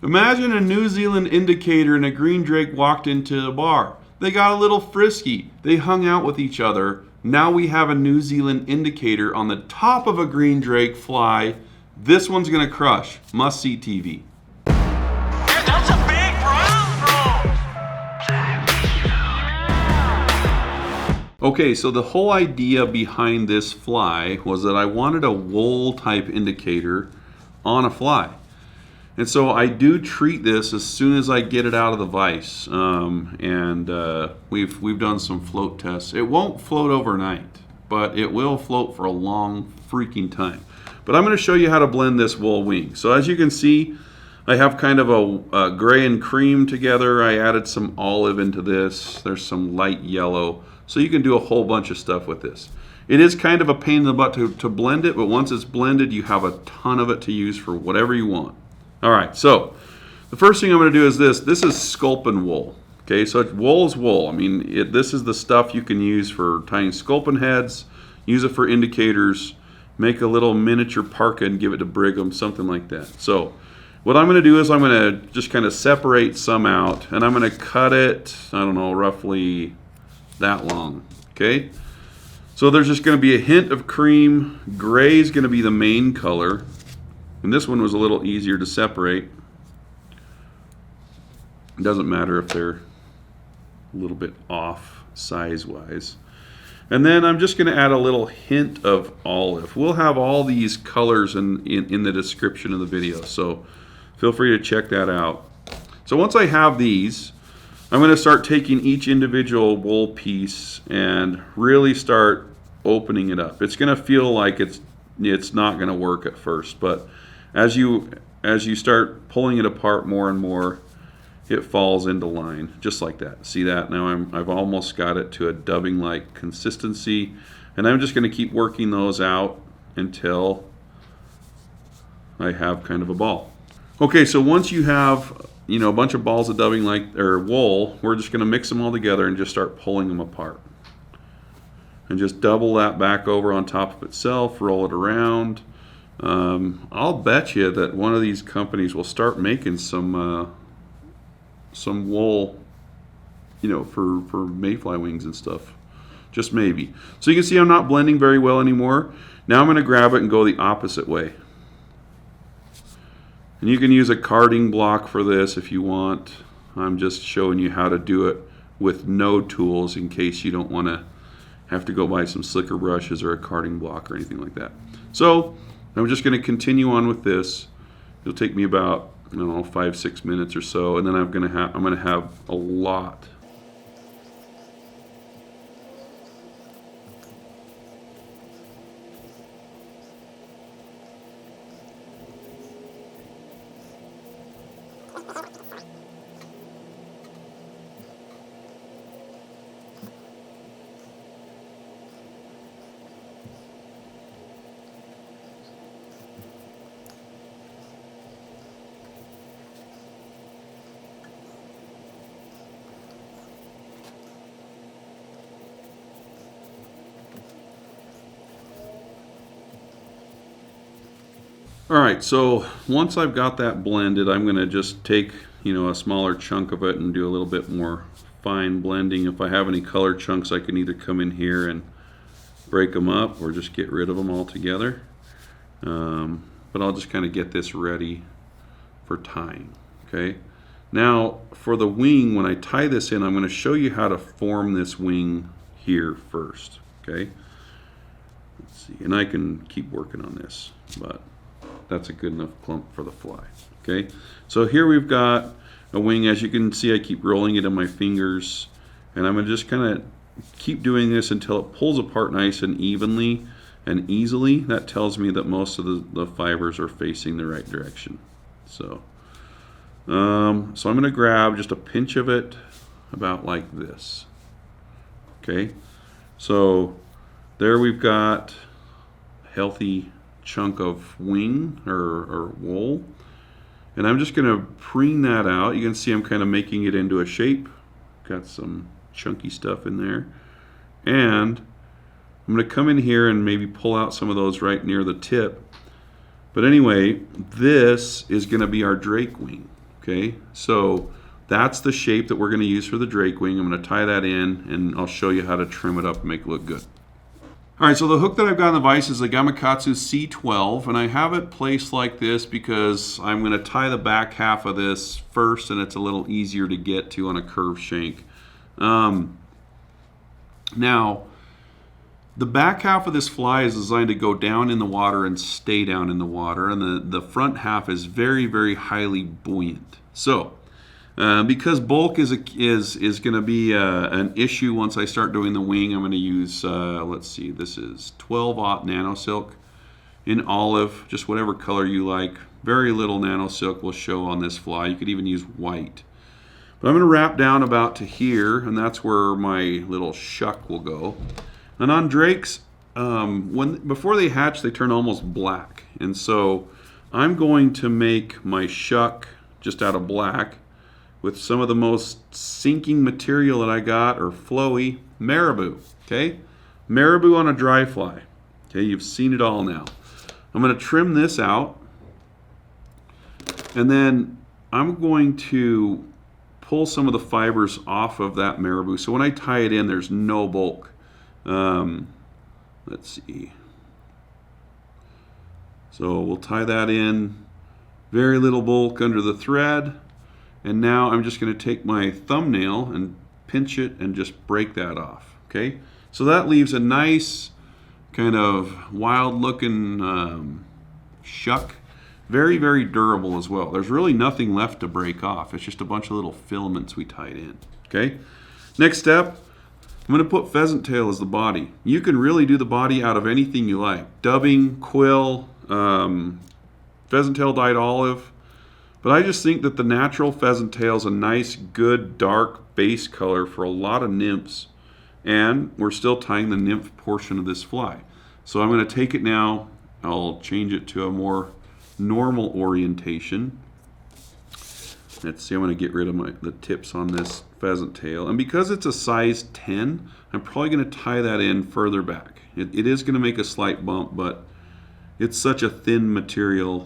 Imagine a New Zealand indicator and a green drake walked into a bar. They got a little frisky. They hung out with each other. Now we have a New Zealand indicator on the top of a green drake fly. This one's gonna crush. Must see TV. That's a big brown. Okay, so the whole idea behind this fly was that I wanted a wool type indicator on a fly. And so I do treat this as soon as I get it out of the vise. We've done some float tests. It won't float overnight, but it will float for a long freaking time. But I'm going to show you how to blend this wool wing. So as you can see, I have kind of a gray and cream together. I added some olive into this. There's some light yellow. So you can do a whole bunch of stuff with this. It is kind of a pain in the butt to blend it, but once it's blended, you have a ton of it to use for whatever you want. All right, so the first thing I'm going to do is this. This is sculpin wool. Okay, so wool is wool. I mean, this is the stuff you can use for tying sculpin heads, use it for indicators, make a little miniature parka and give it to Brigham, something like that. So what I'm going to do is I'm going to just kind of separate some out, and I'm going to cut it, I don't know, roughly that long. Okay, so there's just going to be a hint of cream. Gray is going to be the main color. And this one was a little easier to separate. It doesn't matter if they're a little bit off size-wise. And then I'm just going to add a little hint of olive. We'll have all these colors in the description of the video, so feel free to check that out. So once I have these, I'm going to start taking each individual wool piece and really start opening it up. It's going to feel like it's not going to work at first, but as you start pulling it apart more and more, it falls into line, just like that. See that? Now I've almost got it to a dubbing-like consistency, and I'm just going to keep working those out until I have kind of a ball. Okay, so once you have a bunch of balls of dubbing-like or wool, we're just going to mix them all together and just start pulling them apart. And just double that back over on top of itself, roll it around. I'll bet you that one of these companies will start making some wool, for mayfly wings and stuff. Just maybe. So you can see I'm not blending very well anymore. Now I'm going to grab it and go the opposite way. And you can use a carding block for this if you want. I'm just showing you how to do it with no tools in case you don't want to have to go buy some slicker brushes or a carding block or anything like that. So I'm just going to continue on with this. It'll take me about, 5-6 minutes or so, and then I'm going to have a lot. Alright, so once I've got that blended, I'm going to just take, a smaller chunk of it and do a little bit more fine blending. If I have any color chunks, I can either come in here and break them up or just get rid of them altogether. But I'll just kind of get this ready for tying. Okay. Now, for the wing, when I tie this in, I'm going to show you how to form this wing here first. Okay. Let's see, and I can keep working on this, but that's a good enough clump for the fly. Okay, so here we've got a wing. As you can see, I keep rolling it in my fingers, and I'm going to just kind of keep doing this until it pulls apart nice and evenly and easily. That tells me that most of the fibers are facing the right direction. So I'm going to grab just a pinch of it, about like this. Okay, so there we've got a healthy chunk of wing or wool, and I'm just going to preen that out. You can see I'm kind of making it into a shape. Got some chunky stuff in there, and I'm going to come in here and maybe pull out some of those right near the tip. But anyway, this is going to be our drake wing. Okay, so that's the shape that we're going to use for the drake wing. I'm going to tie that in, and I'll show you how to trim it up and make it look good. All right, so the hook that I've got in the vise is a Gamakatsu C12, and I have it placed like this because I'm going to tie the back half of this first, and it's a little easier to get to on a curved shank. Now, the back half of this fly is designed to go down in the water and stay down in the water, and the front half is very, very highly buoyant. So, because bulk is going to be an issue once I start doing the wing, I'm going to use, let's see, this is 12-aught nano silk in olive, just whatever color you like. Very little nano silk will show on this fly. You could even use white. But I'm going to wrap down about to here, and that's where my little shuck will go. And on drakes, before they hatch, they turn almost black. And so I'm going to make my shuck just out of black with some of the most sinking material that I got, or flowy, marabou. Okay, marabou on a dry fly. Okay, you've seen it all now. I'm going to trim this out, and then I'm going to pull some of the fibers off of that marabou. So when I tie it in, there's no bulk. Let's see. So we'll tie that in. Very little bulk under the thread. And now I'm just going to take my thumbnail and pinch it and just break that off. Okay, so that leaves a nice kind of wild looking shuck. Very, very durable as well. There's really nothing left to break off. It's just a bunch of little filaments we tied in. Okay, next step, I'm going to put pheasant tail as the body. You can really do the body out of anything you like. Dubbing, quill, pheasant tail dyed olive. But I just think that the natural pheasant tail is a nice, good, dark base color for a lot of nymphs. And we're still tying the nymph portion of this fly. So I'm going to take it now. I'll change it to a more normal orientation. Let's see, I'm going to get rid of the tips on this pheasant tail. And because it's a size 10, I'm probably going to tie that in further back. It is going to make a slight bump, but it's such a thin material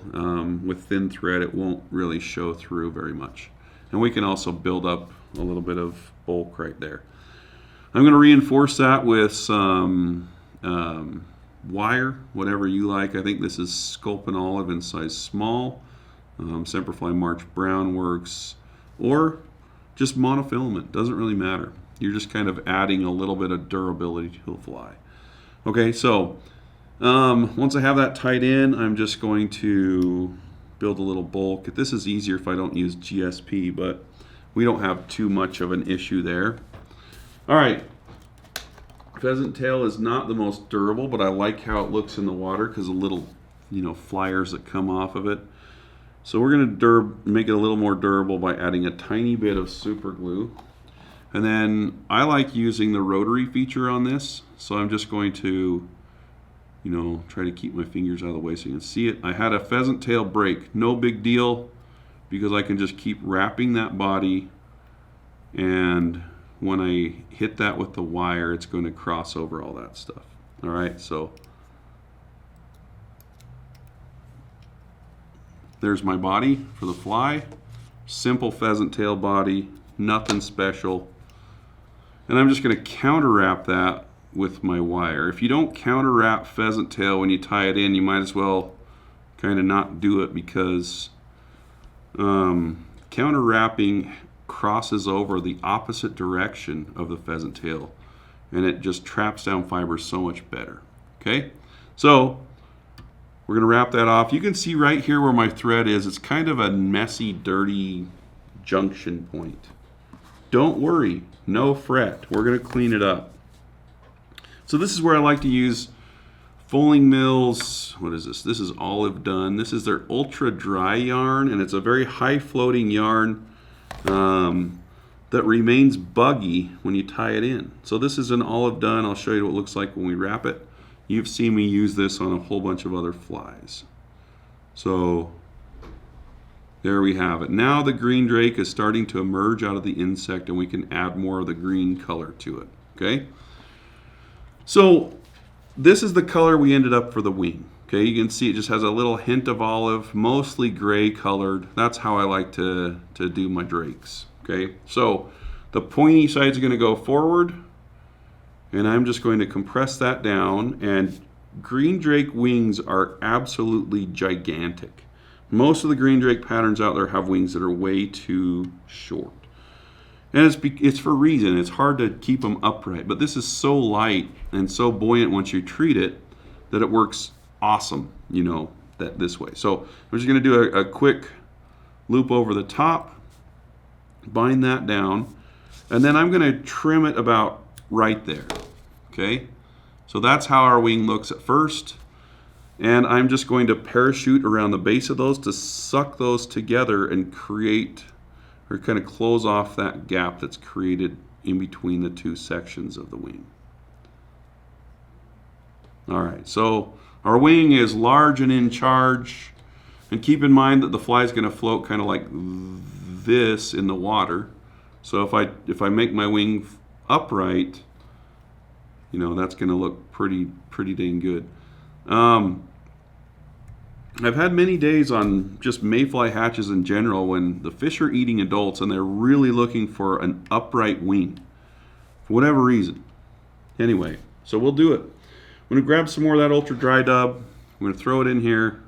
with thin thread, it won't really show through very much. And we can also build up a little bit of bulk right there. I'm going to reinforce that with some wire, whatever you like. I think this is Sculpin Olive in size small. Semperfli March Brown works, or just monofilament, doesn't really matter. You're just kind of adding a little bit of durability to the fly. Okay, so once I have that tied in, I'm just going to build a little bulk. This is easier if I don't use GSP, but we don't have too much of an issue there. All right, pheasant tail is not the most durable, but I like how it looks in the water because of little, flyers that come off of it. So we're going to make it a little more durable by adding a tiny bit of super glue. And then I like using the rotary feature on this, so I'm just going to try to keep my fingers out of the way so you can see it. I had a pheasant tail break, no big deal, because I can just keep wrapping that body, and when I hit that with the wire, it's going to cross over all that stuff. All right, so there's my body for the fly. Simple pheasant tail body, nothing special. And I'm just going to counter wrap that with my wire. If you don't counter wrap pheasant tail when you tie it in, you might as well kind of not do it, because counter wrapping crosses over the opposite direction of the pheasant tail, and it just traps down fibers so much better. Okay, so we're going to wrap that off. You can see right here where my thread is, it's kind of a messy, dirty junction point. Don't worry, no fret. We're going to clean it up. So this is where I like to use Fulling Mills. What is this? This is Olive Done. This is their ultra dry yarn, and it's a very high floating yarn that remains buggy when you tie it in. So this is an Olive Done. I'll show you what it looks like when we wrap it. You've seen me use this on a whole bunch of other flies. So there we have it. Now the green drake is starting to emerge out of the insect, and we can add more of the green color to it. Okay? So this is the color we ended up for the wing. Okay, you can see it just has a little hint of olive, mostly gray colored. That's how I like to do my drakes. Okay, so the pointy side is going to go forward, and I'm just going to compress that down. And green drake wings are absolutely gigantic. Most of the green drake patterns out there have wings that are way too short. And it's for a reason. It's hard to keep them upright. But this is so light and so buoyant once you treat it that it works awesome, you know, that this way. So I'm just going to do a quick loop over the top, bind that down, and then I'm going to trim it about right there. Okay? So that's how our wing looks at first. And I'm just going to parachute around the base of those to suck those together and create, or kind of close off that gap that's created in between the two sections of the wing. All right, so our wing is large and in charge. And keep in mind that the fly is going to float kind of like this in the water. So if I make my wing upright, you know, that's going to look pretty dang good. I've had many days on just mayfly hatches in general when the fish are eating adults and they're really looking for an upright wing for whatever reason. Anyway, so we'll do it. I'm going to grab some more of that ultra dry dub. I'm going to throw it in here.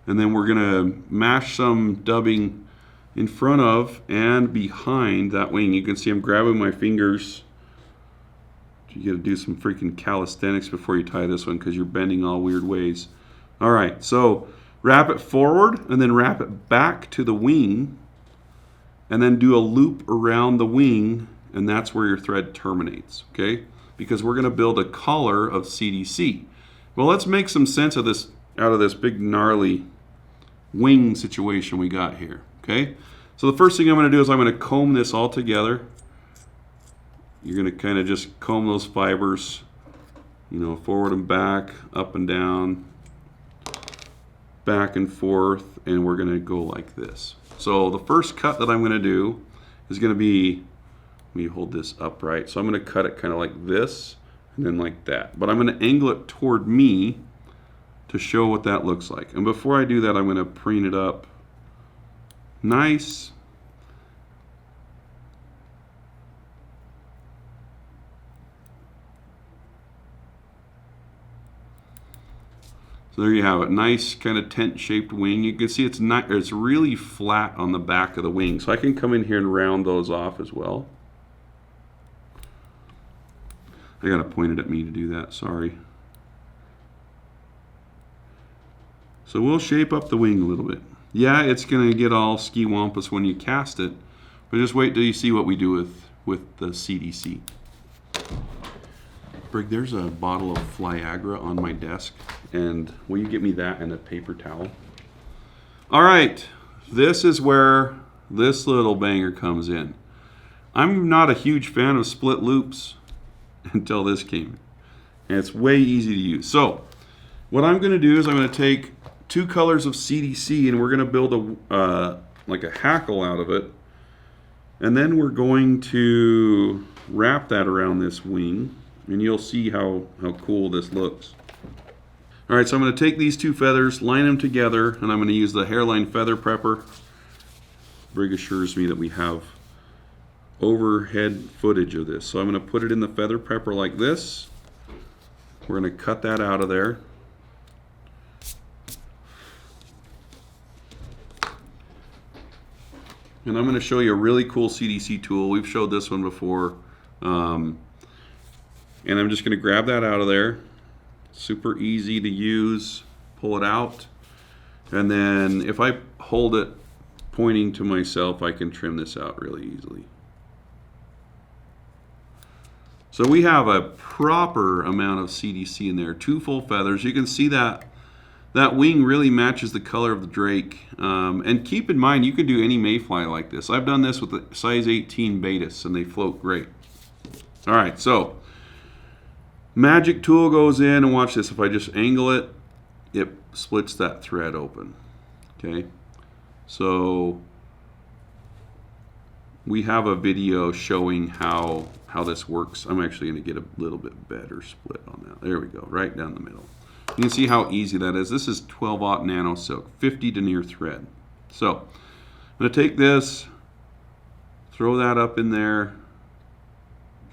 And then we're going to mash some dubbing in front of and behind that wing. You can see I'm grabbing my fingers. You got to do some freaking calisthenics before you tie this one because you're bending all weird ways. All right, so wrap it forward and then wrap it back to the wing and then do a loop around the wing, and that's where your thread terminates, okay? Because we're going to build a collar of CDC. Well, let's make some sense of this out of this big gnarly wing situation we got here, okay? So the first thing I'm going to do is I'm going to comb this all together. You're going to kind of just comb those fibers, you know, forward and back, up and down, back and forth, and we're going to go like this. So the first cut that I'm going to do is going to be, let me hold this upright. So I'm going to cut it kind of like this and then like that. But I'm going to angle it toward me to show what that looks like. And before I do that, I'm going to preen it up nice. So there you have it, nice kind of tent-shaped wing. You can see it's not, it's really flat on the back of the wing. So I can come in here and round those off as well. I gotta point it at me to do that, sorry. So we'll shape up the wing a little bit. Yeah, it's gonna get all ski-wampus when you cast it, but just wait till you see what we do with the CDC. Brig, there's a bottle of Flyagra on my desk, and will you get me that and a paper towel? All right, this is where this little banger comes in. I'm not a huge fan of split loops until this came, and it's way easy to use. So what I'm going to do is I'm going to take 2 colors of CDC, and we're going to build a like a hackle out of it, and then we're going to wrap that around this wing, and you'll see how cool this looks. All right, so I'm going to take these 2 feathers, line them together, and I'm going to use the hairline feather prepper. Brig assures me that we have overhead footage of this. So I'm going to put it in the feather prepper like this. We're going to cut that out of there. And I'm going to show you a really cool CDC tool. We've showed this one before. And I'm just going to grab that out of there. Super easy to use. Pull it out. And then if I hold it pointing to myself, I can trim this out really easily. So we have a proper amount of CDC in there. 2 full feathers. You can see that that wing really matches the color of the drake. And keep in mind, you can do any mayfly like this. I've done this with the size 18 Betis, and they float great. All right, so Magic tool goes in, and watch this. If I just angle it, it splits that thread open. Okay, so we have a video showing how this works. I'm actually going to get a little bit better split on that. There we go, right down the middle. You can see how easy that is. This is 12-aught nano silk, 50 denier thread. So I'm going to take this, throw that up in there,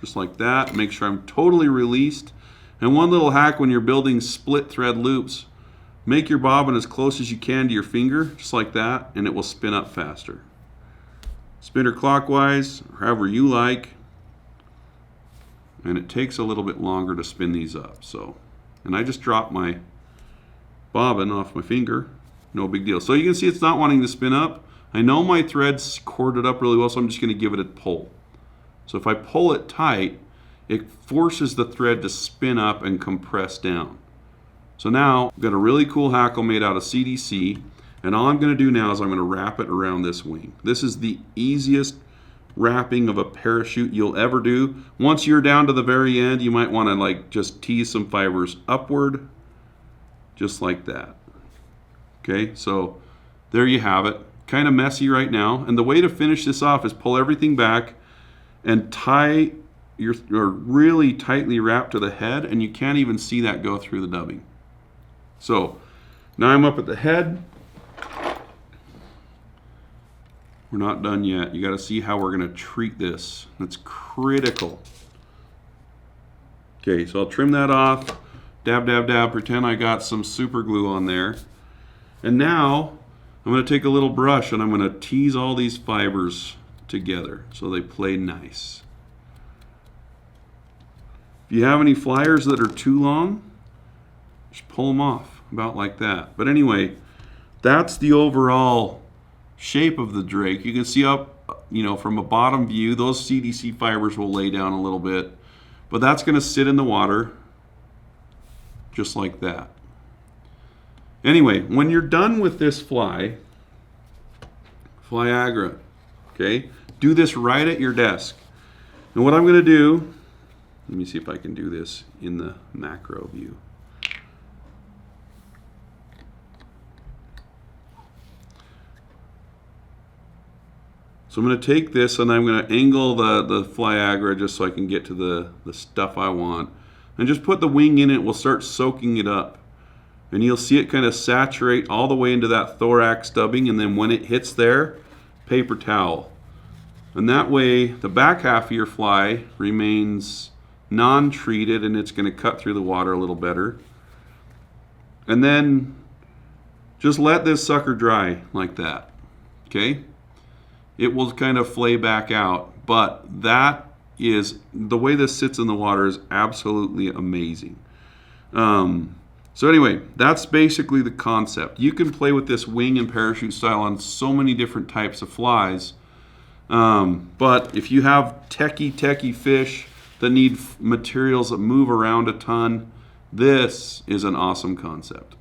just like that. Make sure I'm totally released. And one little hack when you're building split thread loops, make your bobbin as close as you can to your finger, just like that, and it will spin up faster. Spin her clockwise, or however you like. And it takes a little bit longer to spin these up. So, and I just dropped my bobbin off my finger. No big deal. So you can see it's not wanting to spin up. I know my thread's corded up really well, so I'm just going to give it a pull. So if I pull it tight, it forces the thread to spin up and compress down. So now I've got a really cool hackle made out of CDC, and all I'm going to do now is I'm going to wrap it around this wing. This is the easiest wrapping of a parachute you'll ever do. Once you're down to the very end, you might want to like just tease some fibers upward, just like that. Okay, so there you have it. Kind of messy right now, and the way to finish this off is pull everything back and tie your really tightly wrapped to the head, and you can't even see that go through the dubbing. So now I'm up at the head. We're not done yet. You got to see how we're going to treat this. That's critical. Okay, so I'll trim that off. Dab, dab, dab. Pretend I got some super glue on there. And now I'm going to take a little brush and I'm going to tease all these fibers together so they play nice. If you have any flyers that are too long, just pull them off about like that. But anyway, that's the overall shape of the drake. You can see up, from a bottom view, those CDC fibers will lay down a little bit, but that's going to sit in the water just like that. Anyway, when you're done with this flyagra, okay, do this right at your desk. And what I'm going to do, let me see if I can do this in the macro view. So I'm going to take this and I'm going to angle the flyagra just so I can get to the stuff I want. And just put the wing in it, we'll start soaking it up. And you'll see it kind of saturate all the way into that thorax dubbing, and then when it hits there, paper towel. And that way, the back half of your fly remains non-treated, and it's going to cut through the water a little better. And then just let this sucker dry like that, okay? It will kind of flay back out, but that is, the way this sits in the water is absolutely amazing. So anyway, that's basically the concept. You can play with this wing and parachute style on so many different types of flies. But if you have techie fish that need materials that move around a ton, this is an awesome concept.